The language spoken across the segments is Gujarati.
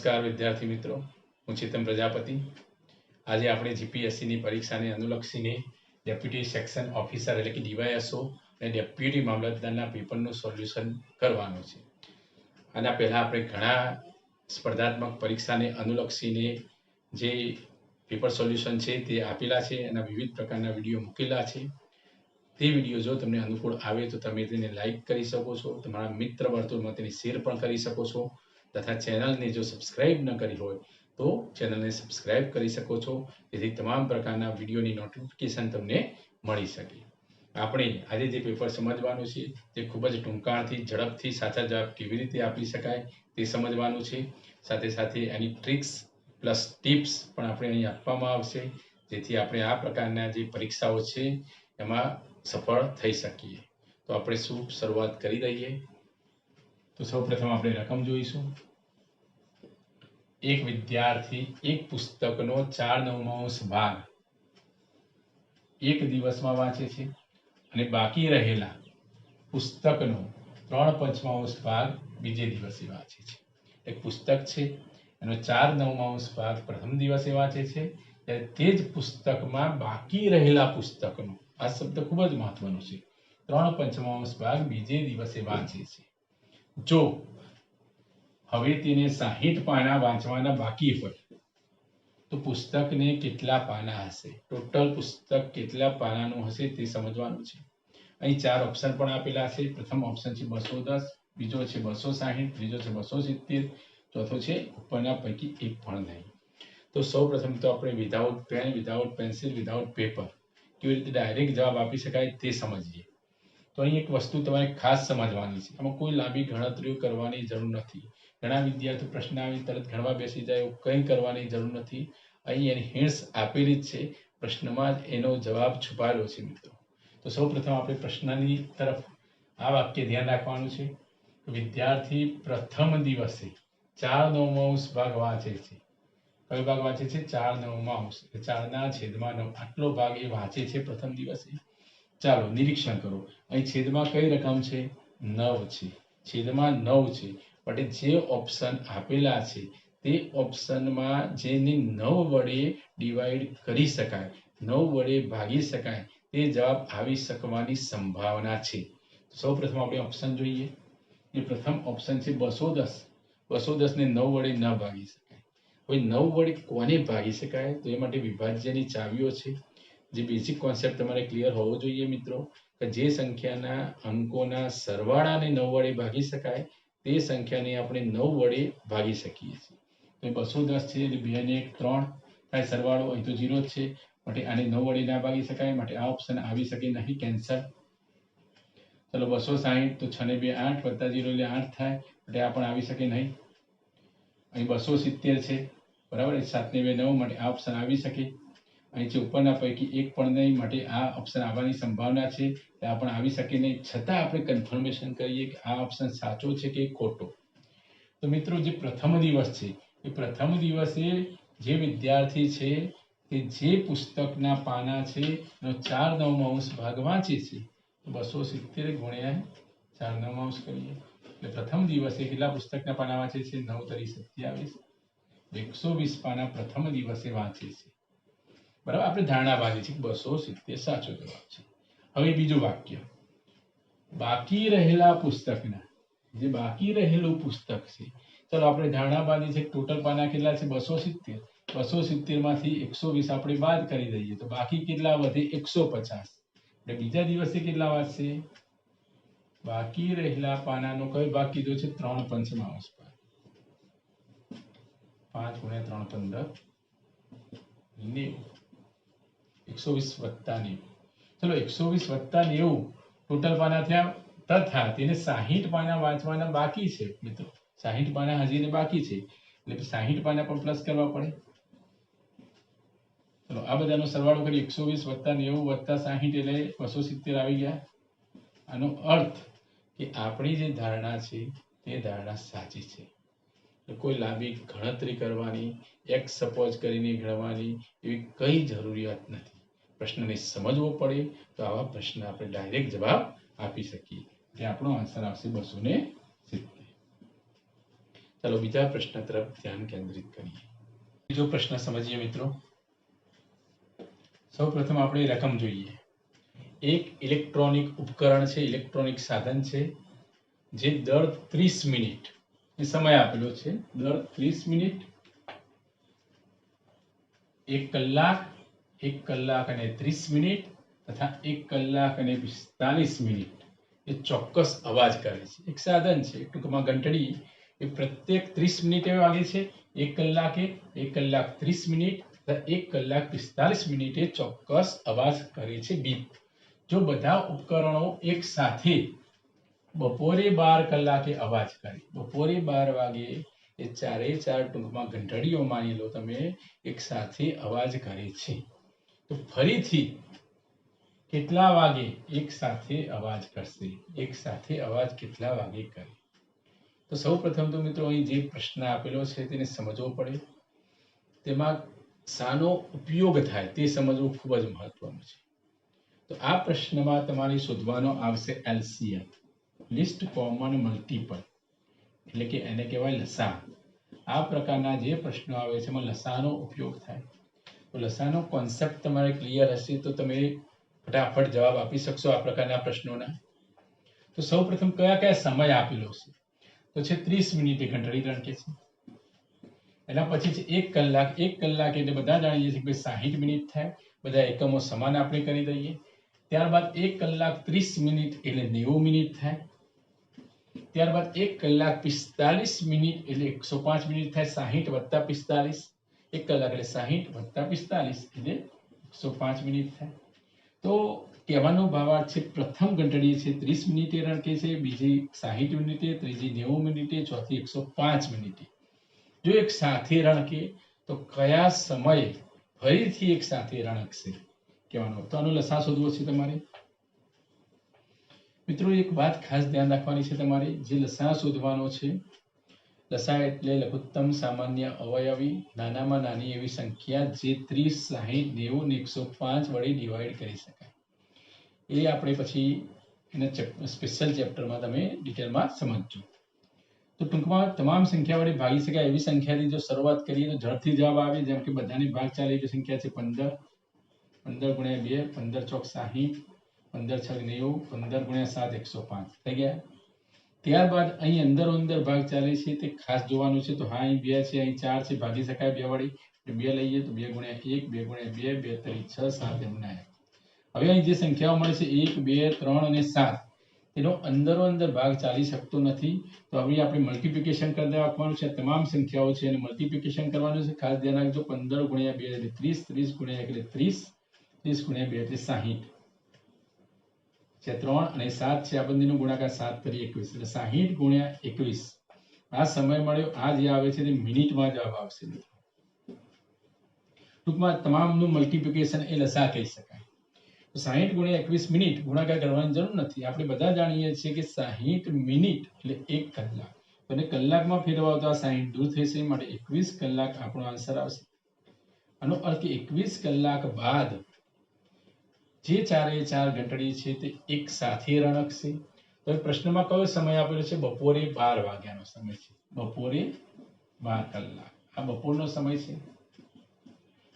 નમસ્કાર વિદ્યાર્થી મિત્રો, હું ચેતન પ્રજાપતિ. આજે આપણે જીપીએસસીની પરીક્ષાને અનુલક્ષીને ડેપ્યુટી સેક્શન ઓફિસર એટલે કે ડીવાયએસઓ અને ડેપ્યુટી મામલતદારના પેપરનું સોલ્યુશન કરવાનું છે. આના પહેલાં આપણે ઘણા સ્પર્ધાત્મક પરીક્ષાને અનુલક્ષીને જે પેપર સોલ્યુશન છે તે આપેલા છે, એના વિવિધ પ્રકારના વિડીયો મૂકેલા છે. તે વિડીયો જો તમને અનુકૂળ આવે તો તમે તેને લાઈક કરી શકો છો, તમારા મિત્ર વર્તુળમાં તેને શેર પણ કરી શકો છો, તથા ચેનલને જો સબસ્ક્રાઇબ ન કરી હોય તો ચેનલને સબસ્ક્રાઇબ કરી શકો છો, જેથી તમામ પ્રકારના વિડીયોની નોટિફિકેશન તમને મળી શકે. આપણે આજે જે પેપર સમજવાનું છે તે ખૂબ જ ટૂંકાણથી ઝડપથી સાચા જવાબ કેવી રીતે આપી શકાય તે સમજવાનું છે. સાથે સાથે એની ટ્રિક્સ પ્લસ ટિપ્સ પણ આપણે અહીં આપવામાં આવશે, જેથી આપણે આ પ્રકારના જે પરીક્ષાઓ છે એમાં સફળ થઈ શકીએ. તો આપણે શું શરૂઆત કરી દઈએ. તો સૌપ્રથમ આપણે રકમ જોઈશું. એક વિદ્યાર્થી એક પુસ્તકનો 4/9 ભાગ એક દિવસમાં વાંચે છે અને બાકી રહેલા પુસ્તકનો 3/5 ભાગ બીજે દિવસે વાંચે છે. એક પુસ્તક છે એનો 4/9 ભાગ પ્રથમ દિવસે વાંચે છે, ત્યારે તે જ પુસ્તકમાં બાકી રહેલા પુસ્તકનો, આ શબ્દ ખૂબ જ મહત્વનો છે, 3/5 ભાગ બીજે દિવસે વાંચે છે. જો હવે તેને 60 પાના વાંચવાના બાકી હોય તો પુસ્તકને કેટલા પાના હશે, ટોટલ પુસ્તક કેટલા પાનાનું હશે તે સમજવાનું છે. અહીં 4 ઓપ્શન પણ આપેલા છે. પ્રથમ ઓપ્શન છે 210, બીજો છે 260, ત્રીજો છે 270, ચોથો છે ઉપરના પૈકી એક પણ નહીં. તો સૌપ્રથમ તો આપણે without pen, without pencil, without paper કેવી રીતે ડાયરેક્ટ જવાબ આપી શકાય તે સમજીએ. તો અહીં એક વસ્તુ તમારે ખાસ સમજવાની છે, આમાં કોઈ લાંબી ગણતરીઓ કરવાની જરૂર નથી. ઘણા વિદ્યાર્થીઓ પ્રશ્ન આવી તરત ગણવા બેસી જાય, કંઈ કરવાની જરૂર નથી. અહીં એની હિન્ટ્સ આપેલી જ છે, પ્રશ્નમાં જ એનો જવાબ છુપાયેલો છે મિત્રો. તો સૌપ્રથમ આપણે પ્રશ્નની તરફ આ વાક્ય ધ્યાન રાખવાનું છે. વિદ્યાર્થી પ્રથમ દિવસે 4/9 ભાગ વાંચે છે. કયો ભાગ વાંચે છે? 4/9. 4 ના છેદમાં 9 આટલો ભાગ એ વાંચે છે પ્રથમ દિવસે. ચાલો નિરીક્ષણ કરો. અહીં છેદમાં કઈ રકમ છે? 9 છે. છેદમાં 9 છે, પણ જે ઓપ્શન આપેલા છે તે ઓપ્શનમાં જેને 9 વડે ડિવાઈડ કરી શકાય, 9 વડે ભાગી શકાય, તે જવાબ આવી શકવાની સંભાવના છે. સૌપ્રથમ આપણે ઓપ્શન જોઈએ. એ પ્રથમ ઓપ્શન છે 210. 210 ને 9 વડે ન ભાગી શકાય. હવે 9 વડે કોને ભાગી શકાય? તો એ માટે વિભાજ્યની ચાવીઓ છે. જે બેઝિક કોન્સેપ્ટ તમારે ક્લિયર હોવો જોઈએ મિત્રો, કે જે સંખ્યાના અંકોના સરવાળાને 9 વડે ભાગી શકાય તે સંખ્યાને આપણે 9 વડે ભાગી શકીએ છીએ. તો 210 છે એટલે 2 ને 1 3 થાય સરવાળો, અહીં તો 0 જ છે, માટે આને 9 વડે ના ભાગી શકાય, માટે આ ઓપ્શન આવી શકે નહીં, કેન્સલ. ચલો 260, તો 6 ને 2 8 વત્તા 0 એટલે 8 થાય, એટલે આ પણ આવી શકે નહીં. અહીં 270 છે, બરાબર, 7 ને 2 9, માટે આ ઓપ્શન આવી શકે. અહીંથી ઉપરના પૈકી એક પણ નહીં, માટે આ ઓપ્શન આવવાની સંભાવના છે, આ પણ આવી શકે નહીં. છતાં આપણે કન્ફર્મેશન કરીએ કે આ ઓપ્શન સાચો છે કે ખોટો. તો મિત્રો જે પ્રથમ દિવસ છે એ પ્રથમ દિવસે જે વિદ્યાર્થી છે તે જે પુસ્તકના પાના છે એનો 4/9 ભાગ વાંચે છે, તો 270 ગુણ્યા 4/9 કરીએ એટલે પ્રથમ દિવસે કેટલા પુસ્તકના પાના વાંચે છે? 9 તરી 27, 120 પાના પ્રથમ દિવસે વાંચે છે. બરાબર, આપણે ધારણા બાંધી છે 270 સાચો જવાબ છે. હવે બીજું વાક્ય, બાકી રહેલા પુસ્તકના, જે બાકી રહેલું પુસ્તક છે, ચલો આપણે ધારણા બાંધી છે ટોટલ પાના કેટલા છે? 270. 270 માંથી 120 આપણે બાદ કરી દઈએ તો બાકી કેટલા વધે? 150. એટલે બીજા દિવસે કેટલા વાંચશે? બાકી રહેલા પાનાનો કયો ભાગ કીધો છે? 3/5 ભાગ. 5 ગુણ્યા 3 15 120 વત્તા 90. ચલો 120 વત્તા 90 ટોટલ પાના થયા, તથા તેને 60 પાના વાંચવાના બાકી છે મિત્રો. 60 પાના હજી બાકી છે એટલે 60 પાના પણ પ્લસ કરવા પડે. ચલો આ બધાનો સરવાળો કરી 120 વત્તા 90 વત્તા 60 એટલે 270 આવી ગયા. આનો અર્થ કે આપણી જે ધારણા છે તે ધારણા સાચી છે. કોઈ લાંબી ગણતરી કરવાની, એક સપોઝ કરીને ગણવાની એવી કઈ જરૂરિયાત નથી. પ્રશ્નને સમજવો પડે તો આવા પ્રશ્ન આપણે ડાયરેક્ટ જવાબ આપી શકીએ. એટલે આપણો આન્સર આવશે 270. चलो बीजा प्रश्न तरफ ध्यान केंद्रित करिए। बीजो प्रश्न समझिए मित्रों। सौ प्रथम આપણે રકમ જોઈએ। એક ઇલેક્ટ્રોનિક ઉપકરણ છે, ઇલેક્ટ્રોનિક સાધન છે જે દર 30 મિનિટ એ સમય આપેલો છે, દર 30 મિનિટ, 1 કલાક, 1 કલાક અને 30 મિનિટ તથા 1 કલાક અને 45 મિનિટ એ ચોક્કસ અવાજ કરે છે। એક સાધન છે, ટૂંકમાં ઘંટડી, એ પ્રત્યેક 30 મિનિટે વાગે છે, 1 કલાકે, 1 કલાક 30 મિનિટ તથા 1 કલાક 45 મિનિટે ચોક્કસ અવાજ કરે છે, બીપ। જો બધા ઉપકરણો એક સાથે બપોરે 12 કલાકે અવાજ કરે, બપોરે 12 વાગે એ ચારે ચાર ટૂંકમાં ઘંટડીઓ માની લો તમે એક સાથે અવાજ કરે છે, તો ફરીથી કેટલા વાગે એક સાથે અવાજ કરશે, એક સાથે અવાજ કેટલા વાગે કરે? તો સૌ પ્રથમ તો મિત્રો અહીં જે પ્રશ્ન આપેલો છે તેને સમજવો પડે, તેમાં શાનો ઉપયોગ થાય તે સમજવું ખૂબ જ મહત્વનું છે। તો આ પ્રશ્નમાં તમારે શોધવાનો આવશે LCM, લિસ્ટ કોમન મલ્ટીપલ, એટલે કે એને કહેવાય લસા। આ પ્રકારના જે પ્રશ્નો આવે છે એમાં લસાનો ઉપયોગ થાય। તો લસાનો કોન્સેપ્ટ તમારે ક્લિયર હશે તો તમે ફટાફટ જવાબ આપી શકશો આ પ્રકારના પ્રશ્નોના। તો સૌપ્રથમ કયા કયા સમય આપેલો છે? તો છે 30 મિનિટે ઘંટડી રણકે છે, એના પછી છે 1 કલાક, 1 કલાક એટલે બધા જાણીએ છીએ કે 60 મિનિટ થાય, બધા એકમો સમાન આપણે કરી દઈએ। ત્યારબાદ 1 કલાક 30 મિનિટ એટલે 90 મિનિટ થાય, ત્યારબાદ 1 કલાક 45 મિનિટ એટલે 105 મિનિટ થાય, 60 વત્તા 45, 1 કલાક એટલે 60 વત્તા 45 એટલે 105 મિનિટ થાય। તો કહેવાનો ભાવાર્થ છે પ્રથમ ઘંટડી છે 30 મિનિટે રણકે છે, બીજી 60 મિનિટે, ત્રીજી 90 મિનિટે, ચોથી 105 મિનિટે। જો એક સાથે રણકે તો કયા સમયે ફરીથી એક સાથે રણકશે કહેવાનો। તો આનો લસા શોધવો છે તમારે। મિત્રો એક વાત ખાસ ધ્યાન રાખવાની છે તમારે, જે લસા શોધવાનો છે, લસા એટલે લઘુત્તમ સામાન્ય અવયવી, નાનામાં નાની એવી સંખ્યા જે 30, 60, 90 ને 105 વડે ડિવાઈડ કરી શકાય। એ આપણે પછી એના સ્પેશિયલ ચેપ્ટરમાં તમે ડિટેલમાં સમજજો। તો ટૂંકમાં તમામ સંખ્યા વડે ભાગી શકાય એવી સંખ્યાથી જો શરૂઆત કરીએ તો ઝડપથી જવાબ આવે। જેમ કે બધાની ભાગ ચાલે એવી સંખ્યા છે 15, 15 ગુણ્યા 2, 15 ચોક 60, 15 છક 90, 15 ગુણ્યા 7 105 થઈ ગયા। ત્યારબાદ અહીં અંદરો અંદર ભાગ ચાલે છે તે ખાસ જોવાનું છે। તો હા અહીં 2 છે, અહીં 4 છે, ભાગી શકાય 2 વડે, 2 લઈએ તો 2 ગુણ્યા 1, 2 ગુણ્યા 2, 2 તરી 6, 7 એમ 9। હવે અહીં જે સંખ્યાઓ મળે છે 1, 2, 3 અને 7, એનો અંદરો અંદર ભાગ ચાલી શકતો નથી। તો હવે આપણે મલ્ટીપ્લિકેશન કરી નાખવાનું છે, તમામ સંખ્યાઓ છે એને મલ્ટીપ્લિકેશન કરવાનું છે। ખાસ ધ્યાન રાખજો, 15 ગુણ્યા 2 એટલે 30, 30 ગુણ્યા 1 એટલે 30, 30 ગુણ્યા 2 એટલે 60 છે, 3 અને 7 છે, આ બંનેનો ગુણાકાર 7 તરી 21 એટલે 60 ગુણ્યા 21 આ સમય મળ્યો। આ જે આવે છે તે મિનિટમાં જવાબ આવશે। ટૂંકમાં તમામનું મલ્ટીપ્લિકેશન એ લસા કહી શકાય। 60 ગુણ્યા 21 મિનિટ ગુણાકાર કરવાની જરૂર નથી, આપણે બધા જાણીએ છીએ કે 60 મિનિટ એટલે 1 કલાક, અને કલાકમાં ફેરવાય તો આ 60 દૂર થશે, માટે 21 કલાક આપણો આન્સર આવશે। આનો અર્થ કે 21 કલાક બાદ જે ચારે ચાર ઘંટડી છે તે એક સાથે રણકશે। તો પ્રશ્નમાં કયો સમય આપેલો છે? બપોરે 12 વાગ્યાનો સમય છે, બપોરે 12 કલાક આ બપોરનો સમય છે।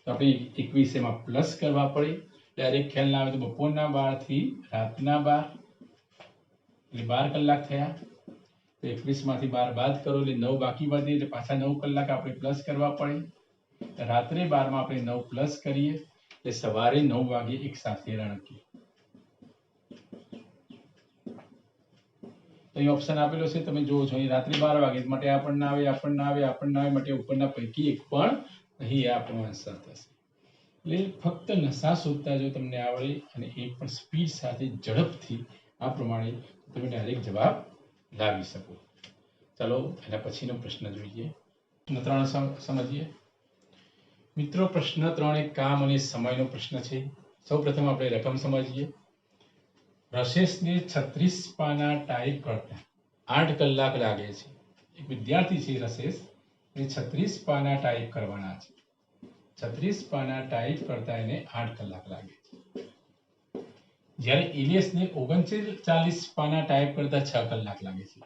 તો આપણે 21 એમાં પ્લસ કરવા પડે, ડાયરેક્ટ ખ્યાલ ના આવે તો બપોરના 12 થી રાતના 12 એટલે 12 કલાક થયા। તો 21 માંથી 12 બાદ કરો એટલે 9 બાકી વધે, એટલે પાછા 9 કલાક આપણે પ્લસ કરવા પડે। રાત્રે 12 માં આપણે 9 પ્લસ કરીએ એટલે સવારે 9 વાગે એક સાથે રણકીએ। તો અહીં ઓપ્શન આપેલો છે તમે જોવો છો, અહીં રાત્રે 12 વાગે માટે આપણને આવે, આપણને આવે, આપણને આવે, માટે ઉપરના પૈકી એક પણ અહીં આપણો આન્સર થશે। એટલે ફક્ત નસા શોધતા જો તમને આવડે અને એ પણ સ્પીડ સાથે ઝડપથી આ પ્રમાણે તમે ડાયરેક્ટ જવાબ લાવી શકો। ચાલો એના પછીનો પ્રશ્ન જોઈએ, પ્રશ્ન 3 સમજીએ મિત્રો। પ્રશ્ન 3 એક કામ અને સમયનો પ્રશ્ન છે। સૌપ્રથમ આપણે રકમ સમજીએ। રશેષને 36 પાના ટાઈપ કરતા 8 કલાક લાગે છે। એક વિદ્યાર્થી છે રશેષ, એ 36 પાના ટાઈપ કરવાના છે, 36 પાના ટાઈપ કરતા એને 8 કલાક લાગે છે। જ્યારે ઇલિયસને 39 પાના ટાઈપ કરતા 6 કલાક લાગે છે।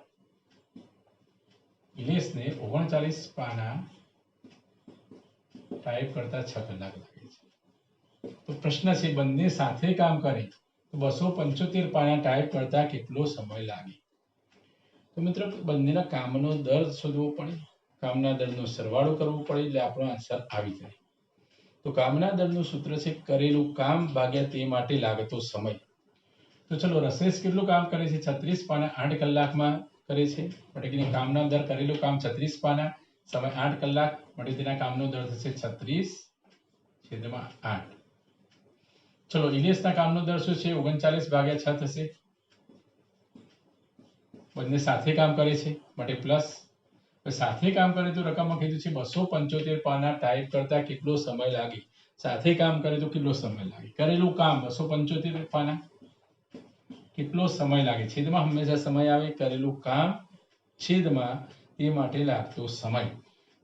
ઇલેશને 39 પાના ટાઈપ કરતા 6 કલાક લાગે છે. તો પ્રશ્ન છે બંને સાથે કામ કરે તો 275 પાના ટાઈપ કરતા કેટલો સમય લાગે? તો મિત્રો બંનેના કામનો દર શોધવો પડે, કામના દરનો સરવાળો કરવો પડે એટલે આપણો આન્સર આવી જાય. તો કામના દરનું સૂત્ર છે કરેલું કામ ભાગ્યા તે માટે લાગતો સમય. તો ચલો રસેશ કેટલું કામ કરે છે? 36 પાના 8 કલાકમાં કરે છે. માટે કે કામના દર કરેલું કામ 36 પાના, સમય 8 કલાક, માટે તેના કામનો દર થશે 36/8. ચલો ઇલેશના કામનો દર શું છે? 39/6 થશે. બંને સાથે કામ કરે છે માટે પ્લસ. સાથે કામ કરે તો રકમમાં કીધું છે 275 પાના ટાઈપ કરતા કેટલો સમય લાગે. સાથે કામ કરે તો કેટલો સમય લાગે? કરેલું કામ 275 પાના, કેટલો સમય લાગે? છેદમાં હંમેશા સમય આવે. કરેલું કામ છેદમાં તે માટે લાગતો સમય.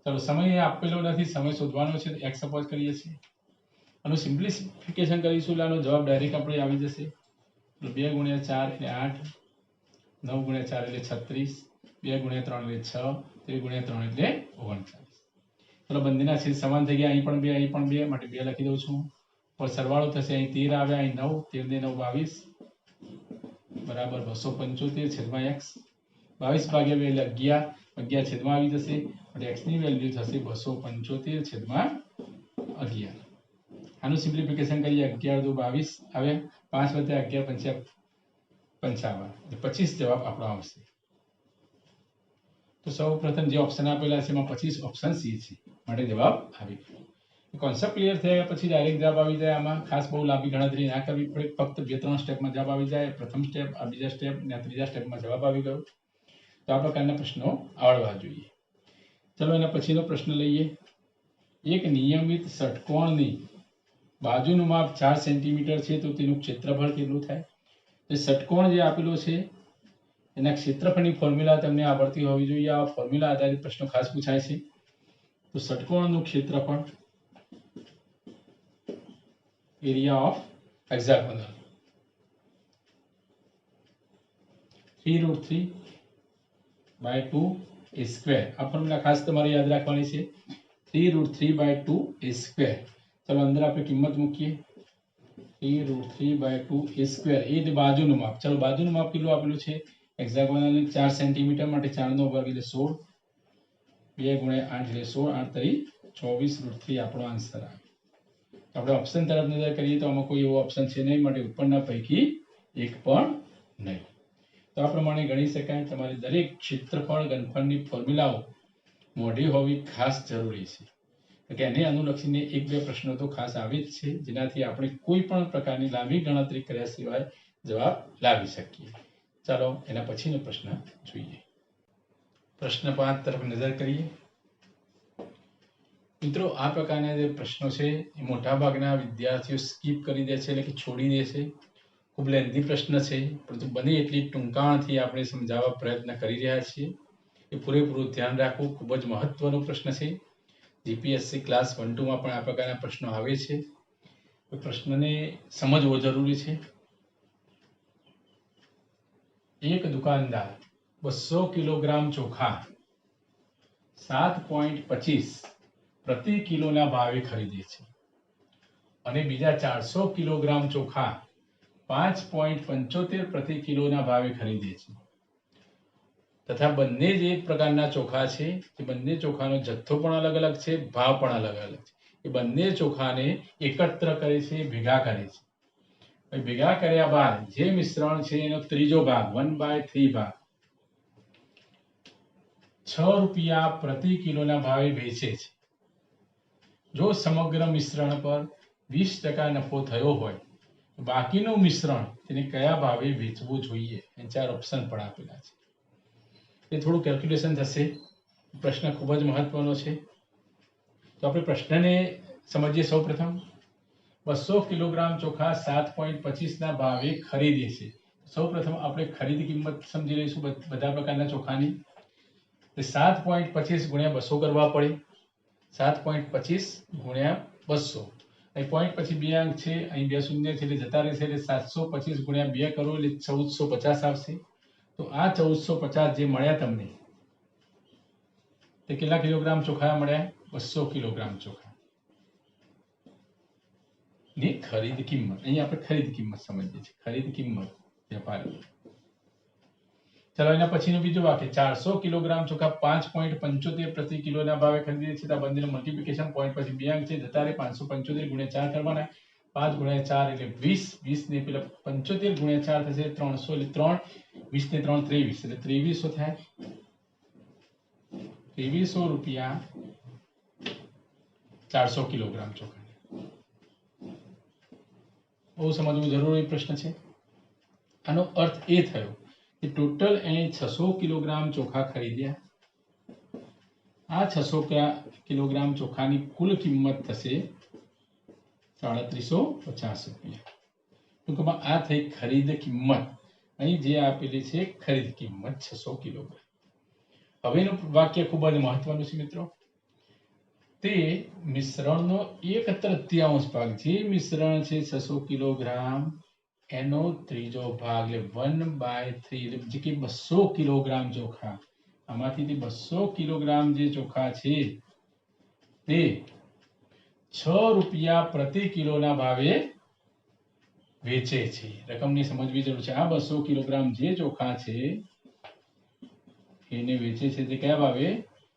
ચલો સમય આપેલો નથી, સમય શોધવાનો છે. x સપોઝ કરીએ છીએ, આનું સિમ્પ્લિફિકેશન કરીશું એટલે આનો જવાબ ડાયરેક્ટ આપણે આવી જશે. 2 × 4 એટલે 8, 9 × 4 એટલે 36, 2 × 3 એટલે 6, 3 × 3 એટલે 39. ચલો બંનેના છેદ સમાન થઈ ગયા. અહીં પણ 2, અહીં પણ 2, માટે 2 લખી દઉં છું. પર સરવાળો થશે. અહીં 13 આવ્યા, અહીં 9, 13 ને 9 22 બરાબર 275 છેદમાં x. 22/2 એટલે 11, 11 છેદમાં આવી જશે. એટલે x ની વેલ્યુ થશે 275 છેદમાં 11. આનું સિમ્પ્લિફિકેશન કરીએ. 11 × 2 = 22 આવે. 5 + 11 = 55. 25 જવાબ આપણો આવશે. તો સૌ પ્રથમ જે ઓપ્શન આપેલા છે એમાં 25 ઓપ્શન સી છે, માટે જવાબ આવી ગયો. કોન્સેપ્ટ ક્લિયર થયા પછી ડાયરેક્ટ જવાબ આવી જાય. આમાં ખાસ બહુ લાંબી ગણતરી ના કરવી પડે, ફક્ત 2-3 સ્ટેપમાં જવાબ આવી જાય. પ્રથમ સ્ટેપ, આ બીજા સ્ટેપ અને ત્રીજા સ્ટેપમાં જવાબ આવી ગયો. તો આ પ્રકારના પ્રશ્નો આવડવા જોઈએ. ચલો એના પછીનો પ્રશ્ન લઈએ. એક નિયમિત ષટકોણની બાજુનું માપ 4 સેન્ટીમીટર છે તો તેનું ક્ષેત્રફળ કેટલું થાય? તો ષટકોણ જે આપેલો છે એના ક્ષેત્રફળની ફોર્મ્યુલા તમને આવડતી હોવી જોઈએ. આ ફોર્મ્યુલા આધારિત પ્રશ્નો ખાસ પૂછાય છે. તો ષટકોણનું ક્ષેત્રફળ, એરિયા ઓફ હેક્સાગોનલ, 3√3/2a². આ ફોર્મ્યુલા ખાસ તમારે યાદ રાખવાની છે. 3√3/2a². ચલો અંદર આપણે કિંમત મૂકીએ. 3√3/2a². એ જ બાજુનું માપ. ચલો બાજુનું માપ કેટલું આપેલું છે? હેક્સાગોનલ 4 સેન્ટીમીટર, માટે 4 નો વર્ગ એટલે 16, 2 × 8 એટલે 16, 8 × 24√3 આપણો આન્સર આવે. આપણે ઓપ્શન તરફ નજર કરીએ તો આમાં કોઈ એવો ઓપ્શન છે નહીં, માટે ઉપરના પૈકી એક પણ નહીં. તો આ પ્રમાણે ગણી શકાય. તમારી દરેક ક્ષેત્રફળ ઘનફળની ફોર્મ્યુલાઓ મોઢી હોવી ખાસ જરૂરી છે. કે એને અનુલક્ષીને 1-2 પ્રશ્નો તો ખાસ આવે જ છે, જેનાથી આપણે કોઈ પણ પ્રકારની લાંબી ગણતરી કર્યા સિવાય જવાબ લાવી શકીએ. ચાલો એના પછીનો પ્રશ્ન જોઈએ. પ્રશ્ન 5 તરફ નજર કરીએ. મિત્રો આ પ્રકારના જે પ્રશ્નો છે એ મોટાભાગના વિદ્યાર્થીઓ સ્કીપ કરી દે છે, એટલે કે છોડી દે છે. ખૂબ લેન્ધી પ્રશ્ન છે, પરંતુ બને એટલી ટૂંકાણથી આપણે સમજાવવા પ્રયત્ન કરી રહ્યા છીએ. એ પૂરેપૂરું ધ્યાન રાખવું ખૂબ જ મહત્વનો પ્રશ્ન છે. જીપીએસસી ક્લાસ 1-2માં પણ આ પ્રકારના પ્રશ્નો આવે છે. પ્રશ્નને સમજવો જરૂરી છે. એક દુકાનદાર 200 કિલોગ્રામ ચોખા 7.25 પ્રતિ કિલોના ભાવે ખરીદે છે અને બીજા 400 કિલોગ્રામ ચોખા 5.75 પ્રતિ કિલોના ભાવે ખરીદે છે, તથા બંને જે એક પ્રકારના ચોખા છે તે બંને ચોખાનો જથ્થો પણ અલગ અલગ છે, ભાવ પણ અલગ અલગ છે. એ બંને ચોખાને એકત્ર કરે છે, ભેગા કરે છે. ભેગા કર્યા બાદ જે મિશ્રણ છે એનો ત્રીજો ભાગ 1/3 ભાગ 6 રૂપિયા પ્રતિ કિલોના ભાવે વેચે છે. જો સમગ્ર મિશ્રણ પર 20% નફો થયો હોય તો બાકીનું મિશ્રણ તેને કયા ભાવે વેચવું જોઈએ? એ 4 ઓપ્શન પણ આપેલા છે. એ થોડું કેલ્ક્યુલેશન થશે. પ્રશ્ન ખૂબ જ મહત્વનો છે. તો આપણે પ્રશ્નને સમજીએ. સૌપ્રથમ 200 કિલોગ્રામ ચોખા 7.25 ના ભાવે ખરીદે છે. સૌપ્રથમ આપણે ખરીદ કિંમત સમજી લઈશું બધા પ્રકારના ચોખાની. 7.25 × 200 કરવા પડે. 7.25 × 200. અહીં પોઈન્ટ પછી 2 અંક છે, અહીં 2 શૂન્ય છે એટલે જતા રહેશે. એટલે 725 × 2 કરો એટલે 1450 આવશે. તો આ 1450 જે મળ્યા તમને તે કેટલા કિલોગ્રામ ચોખા મળ્યા? 200 કિલોગ્રામ ચોખા ની ખરીદ કિંમત. અહીં આપણે ખરીદ કિંમત સમજીએ છીએ. ખરીદ કિંમત વેપારી. ચલો એના પછીનું બીજું વાક્ય, 400 કિલોગ્રામ ચોખા 5.75 પ્રતિ કિલોના ભાવે ખરીદીએ છીએ. આ બંનેનું મલ્ટીપ્લિકેશન પોઈન્ટ પછી બે અંક છે, જતા રહે 575 ગુણ્યા 4 કરવાના. 5 ગુણ્યા 4 એટલે 20, 20 ને પેલા 75 ગુણ્યા 4 થશે 300 એટલે 3, 20 ને 3 23 એટલે 2300 થાય. 2300 રૂપિયા 400 કિલોગ્રામ ચોખા. બહુ સમજવું જરૂરી પ્રશ્ન છે. આનો અર્થ એ થયો કે ટોટલ એને 600 કિલોગ્રામ ચોખા ખરીદ્યા. આ 600 કિલોગ્રામ ચોખાની કુલ કિંમત થશે 3750 રૂપિયા. ટૂંકમાં આ થઈ ખરીદ કિંમત. અહીં જે આપેલી છે ખરીદ કિંમત 600 કિલોગ્રામ. હવેનું વાક્ય ખૂબ જ મહત્વનું છે મિત્રો. તે મિશ્રણનો 1/3 ભાગ, જે મિશ્રણ છે 600 કિલોગ્રામ એનો ત્રીજો ભાગ એટલે 1/3 એટલે કે 200 કિલોગ્રામ ચોખા. આમાંથી 200 કિલોગ્રામ જે ચોખા છે તે 6 રૂપિયા પ્રતિ કિલોના ભાવે વેચે છે. રકમની સમજવી જરૂર છે. આ 200 કિલોગ્રામ જે ચોખા છે એને વેચે છે તે કયા ભાવે?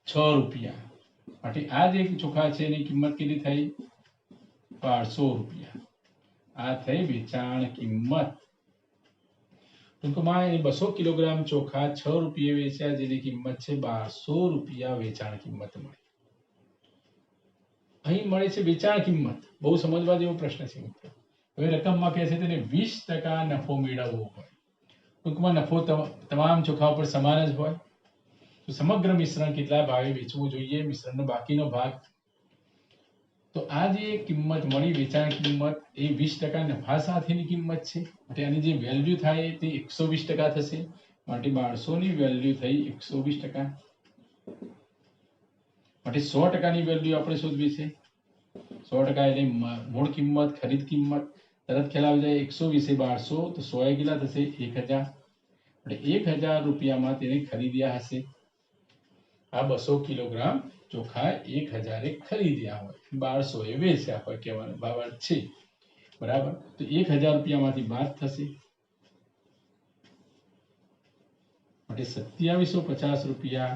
6 રૂપિયા. માટે આ જે ચોખા છે એની કિંમત કેટલી થઈ? 1200 રૂપિયા. આ થઈ વેચાણ કિંમત. ટૂંકમાં એ 200 કિલોગ્રામ ચોખા 6 રૂપિયે વેચ્યા, જેની કિંમત છે 1200 રૂપિયા વેચાણ કિંમત મળી. અહીં મળે છે વેચાણ કિંમત. બહુ સમજવા જેવો પ્રશ્ન છે મિત્રો. હવે રકમમાં કહે છે તેને 20% નફો મેળવવો હોય. ટૂંકમાં નફો તમામ ચોખા ઉપર સમાન જ હોય તો સમગ્ર મિશ્રણ કેટલા ભાવે વેચવું જોઈએ? મિશ્રણનો બાકીનો ભાગ. તો આ જે કિંમત મળી વેચાણ કિંમત એ 20% નફા સાથેની કિંમત છે. માટે આની જે વેલ્યુ થાય તે 120% થશે. માટે 1200 ની વેલ્યુ થઈ 120%. માટે 100% ની વેલ્યુ આપણે શોધવી છે. 100% એટલે મૂળ કિંમત, ખરીદ કિંમત. તરત ખ્યાલ આવી જાય. 120 એ 1200 તો 100 એ કેટલા થશે? 1000. એટલે 1000 રૂપિયામાં તેને ખરીદ્યા હશે. આ 200 કિલોગ્રામ ચોખા 1000 એ ખરીદ્યા હોય, 1200 એ વેચ્યા હોય, કહેવાનો ભાવ છે. બરાબર. તો 1000 રૂપિયામાંથી બાદ થશે. માટે 2750 રૂપિયા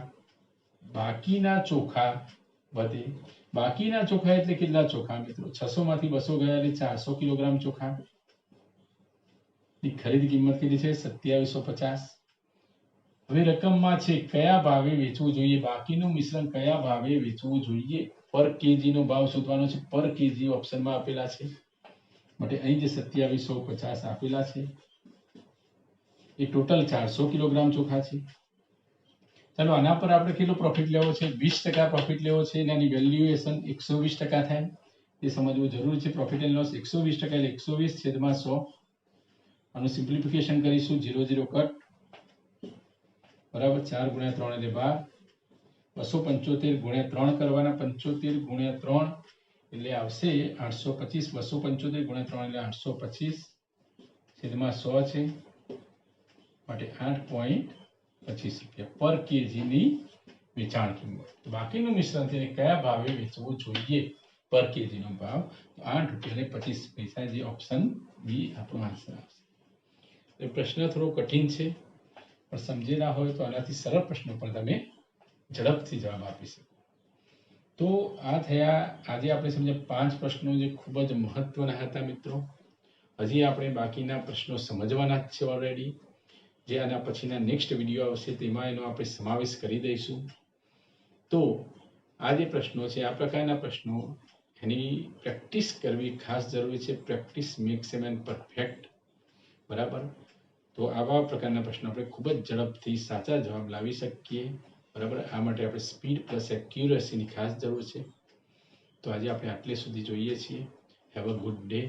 બાકીના ચોખા વધે. બાકીના ચોખા એટલે કેટલા ચોખા મિત્રો? 600 માંથી 200 ગયા એટલે 400 કિલોગ્રામ ચોખા ની ખરીદ કિંમત કેટલી છે? 2750. હવે રકમમાં છે કયા ભાવે વેચવું જોઈએ? બાકીનું મિશ્રણ કયા ભાવે વેચવું જોઈએ? પર કેજી નો ભાવ શોધવાનો છે. પર કેજી ઓપ્શનમાં આપેલા છે. માટે અહીં જે 2750 આપેલા છે એ ટોટલ 400 કિલોગ્રામ ચોખા છે. ચાલો આના પર આપણે કેટલો પ્રોફિટ લેવો છે? 20% પ્રોફિટ લેવો છે. એની વેલ્યુએશન 120% થાય એ સમજવું જરૂરી છે. પ્રોફિટ એન્ડ લોસ 120% એટલે 120/100. આનું સિમ્પ્લિફિકેશન કરીશું. 0 0 કટ. બરાબર. 4 ગુણ્યા 3 એટલે 12. 275 ગુણ્યા 3 કરવાના. 75 ગુણ્યા 3 એટલે આવશે 825. 275 ગુણ્યા 3 એટલે 825/100 છે. માટે 8.25 રૂપિયા પર કેજી ની વેચાણ કિંમત. તો બાકીનું મિશ્રણ તેને કયા ભાવે વેચવું જોઈએ? પર કેજી નો ભાવ 8.25 જે ઓપ્શન બી આપણો આન્સર આવશે. એ પ્રશ્ન થોડો કઠિન છે, પણ સમજેલા હોય તો આનાથી સરળ પ્રશ્નો પણ તમે ઝડપથી જવાબ આપી શકો. તો આ થયા આજે આપણે સમજ્યા 5 પ્રશ્નો જે ખૂબ જ મહત્વના હતા મિત્રો. હજી આપણે બાકીના પ્રશ્નો સમજવાના જ છે ઓલરેડી. જે આના પછીના નેક્સ્ટ વિડીયો આવશે તેમાં એનો આપણે સમાવેશ કરી દઈશું. તો આ જે પ્રશ્નો છે, આ પ્રકારના પ્રશ્નો એની પ્રેક્ટિસ કરવી ખાસ જરૂરી છે. પ્રેક્ટિસ મેક્સ એ મેન પરફેક્ટ. બરાબર. તો આવા પ્રકારના પ્રશ્નો આપણે ખૂબ જ ઝડપથી સાચા જવાબ લાવી શકીએ. બરાબર. આ માટે આપણે સ્પીડ પ્લસ એક્યુરસીની ખાસ જરૂર છે. તો આજે આપણે આટલે સુધી જોઈએ છીએ. Have a good day.